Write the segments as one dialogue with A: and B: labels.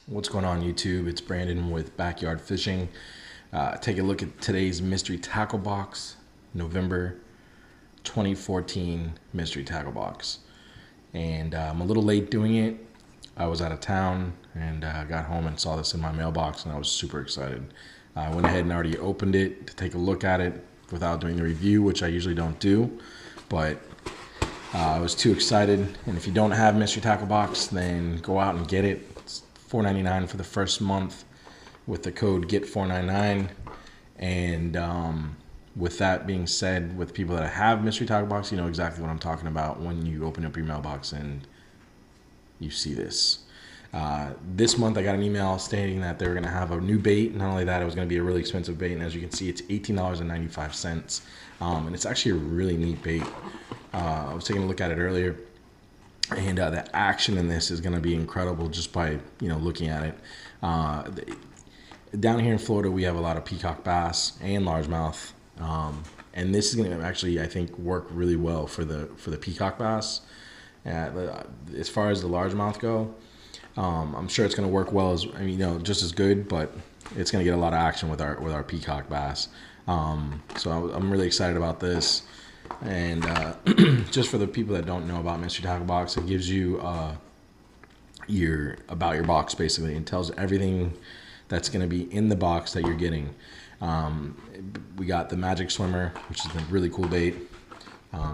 A: What's going on, YouTube? It's Brandon with Backyard Fishing. Take a look at today's mystery tackle box, November 2014 mystery tackle box. And I'm a little late doing it. I was out of town and got home and saw this in my mailbox, and I was super excited. I went ahead and already opened it to take a look at it without doing the review, which I usually don't do. But I was too excited. And if you don't have mystery tackle box, then go out and get it. It's $4.99 for the first month with the code GET499. And with that being said, with people that have mystery tackle box, you know exactly what I'm talking about when you open up your mailbox and you see this. This month I got an email stating that they were going to have a new bait. Not only that, it was going to be a really expensive bait, and as you can see, it's $18.95. And it's actually a really neat bait. I was taking a look at it earlier, and the action in this is going to be incredible just by looking at it. Down here in Florida, we have a lot of peacock bass and largemouth, and this is going to actually, I think, work really well for the peacock bass. As far as the largemouth go, I'm sure it's going to work well just as good, but it's going to get a lot of action with our peacock bass. So I'm really excited about this. And just for the people that don't know about mystery tackle box, it gives you about your box basically. It tells everything that's going to be in the box that you're getting. We got the magic swimmer, which is a really cool bait.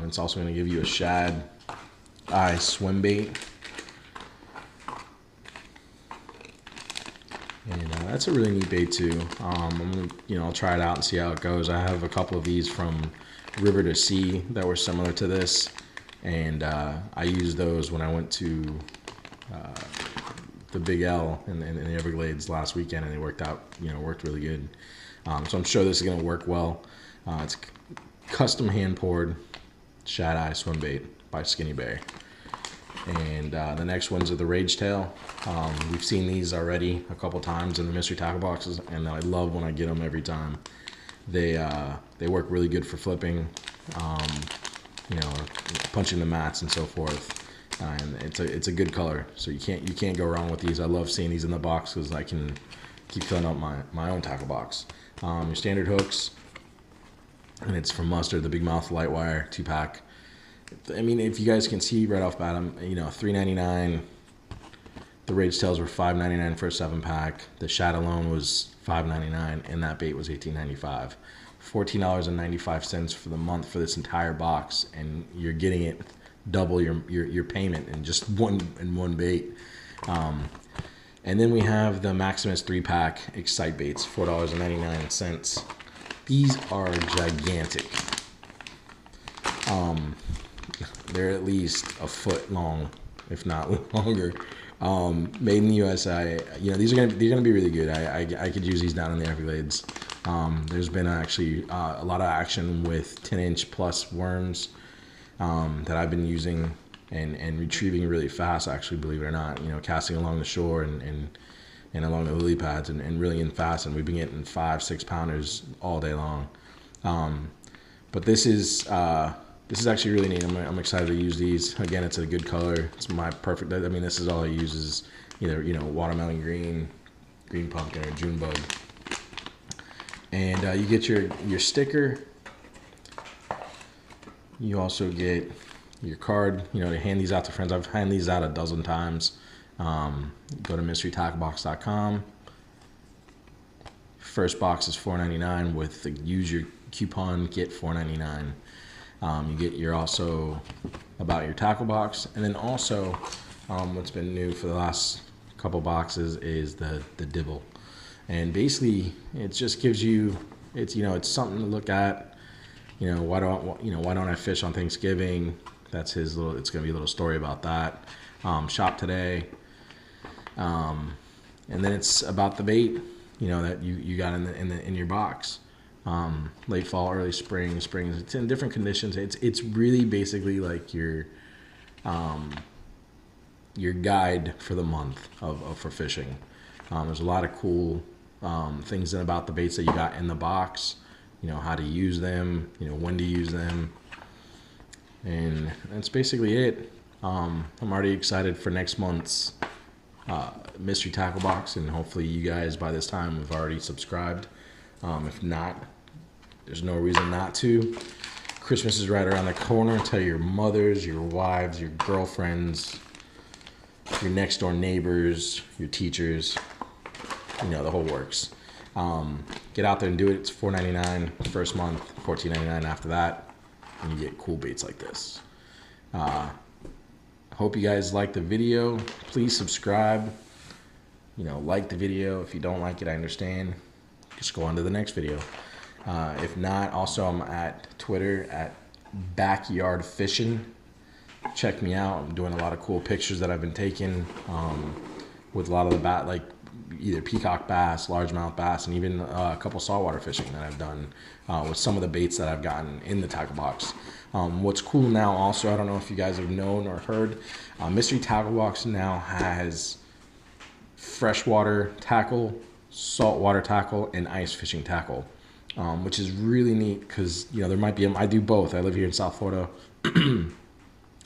A: It's also going to give you a shad eye swim bait, and that's a really neat bait too. I'm gonna, I'll try it out and see how it goes. I have a couple of these from River to Sea that were similar to this, and I used those when I went to the Big L in the Everglades last weekend, and they worked really good. So I'm sure this is going to work well. It's custom hand poured shad eye swim bait by Skinny Bear. And the next ones are the Rage Tail. We've seen these already a couple times in the mystery tackle boxes, and I love when I get them every time. They work really good for flipping, punching the mats and so forth. And it's a good color, so you can't go wrong with these. I love seeing these in the box because I can keep filling up my own tackle box. Your standard hooks, and it's from Mustard, the Big Mouth Light Wire 2-pack. I mean, if you guys can see right off bat, $3.99. The Rage Tails were $5.99 for a 7-pack. The Shad alone was $5.99, and that bait was $18.95. $14.95 for the month for this entire box, and you're getting it double your payment in just one bait. And then we have the Maximus 3-pack Excite baits, $4.99. These are gigantic. They're at least a foot long, if not longer. Made in the USA. These are gonna be really good. I could use these down in the Everglades. There's been actually a lot of action with 10-inch plus worms that I've been using and retrieving really fast, actually, believe it or not. Casting along the shore and along the lily pads and really in fast, and we've been getting 5-6 pounders all day long. But this is actually really neat. I'm excited to use these. Again, it's a good color. It's my perfect. I mean, this is all I use is either watermelon green pumpkin, or June bug. And you get your sticker. You also get your card. To hand these out to friends. I've handed these out a dozen times. Go to mysterytacklebox.com. First box is $4.99 with use your coupon GET499. You get your also about your tackle box, and then also what's been new for the last couple boxes is the dibble, and basically it just gives you it's something to look at. Why don't I fish on Thanksgiving? That's it's gonna be a little story about that. Shop today, and then it's about the bait that you got in your box. Late fall, early spring. It's in different conditions. It's really basically like your guide for the month for fishing. There's a lot of cool things about the baits that you got in the box. How to use them. When to use them, and that's basically it. I'm already excited for next month's mystery tackle box, and hopefully you guys by this time have already subscribed. If not, there's no reason not to. Christmas is right around the corner. Tell your mothers, your wives, your girlfriends, your next door neighbors, your teachers, the whole works. Get out there and do it. It's $4.99 first month, $14.99 after that, and you get cool baits like this. Hope you guys like the video. Please subscribe. Like the video. If you don't like it, I understand. Just go on to the next video. If not, also I'm at Twitter at BackYardFishing. Check me out. I'm doing a lot of cool pictures that I've been taking with a lot of the like either peacock bass, largemouth bass, and even a couple saltwater fishing that I've done with some of the baits that I've gotten in the tackle box. What's cool now also, I don't know if you guys have known or heard, Mystery Tackle Box now has freshwater tackle, saltwater tackle, and ice fishing tackle, which is really neat because there might be, I do both. I live here in South Florida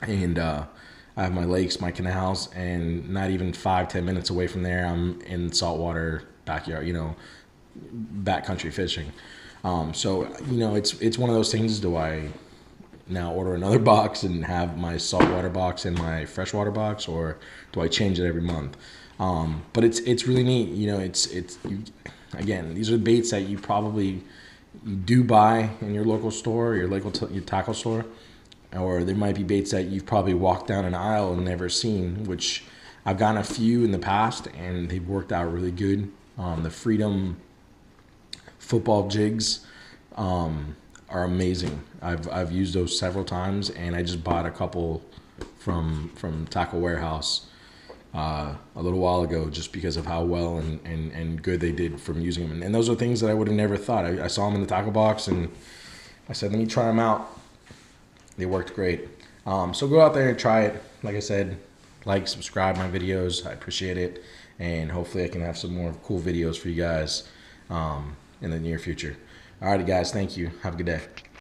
A: and I have my lakes, my canals, and not even 5-10 minutes away from there I'm in saltwater backyard, backcountry fishing. So it's one of those things. Do I now order another box and have my saltwater box and my freshwater box, or do I change it every month? But it's really neat. Again, these are baits that you probably do buy in your local store, your tackle store, or there might be baits that you've probably walked down an aisle and never seen, which I've gotten a few in the past and they've worked out really good. The Freedom football jigs are amazing. I've used those several times, and I just bought a couple from Tackle Warehouse a little while ago just because of how well and good they did from using them. And those are things that I would have never thought. I saw them in the tackle box and I said, let me try them out. They worked great. So go out there and try it. Like I said, subscribe my videos. I appreciate it. And hopefully I can have some more cool videos for you guys in the near future. Alrighty guys, thank you. Have a good day.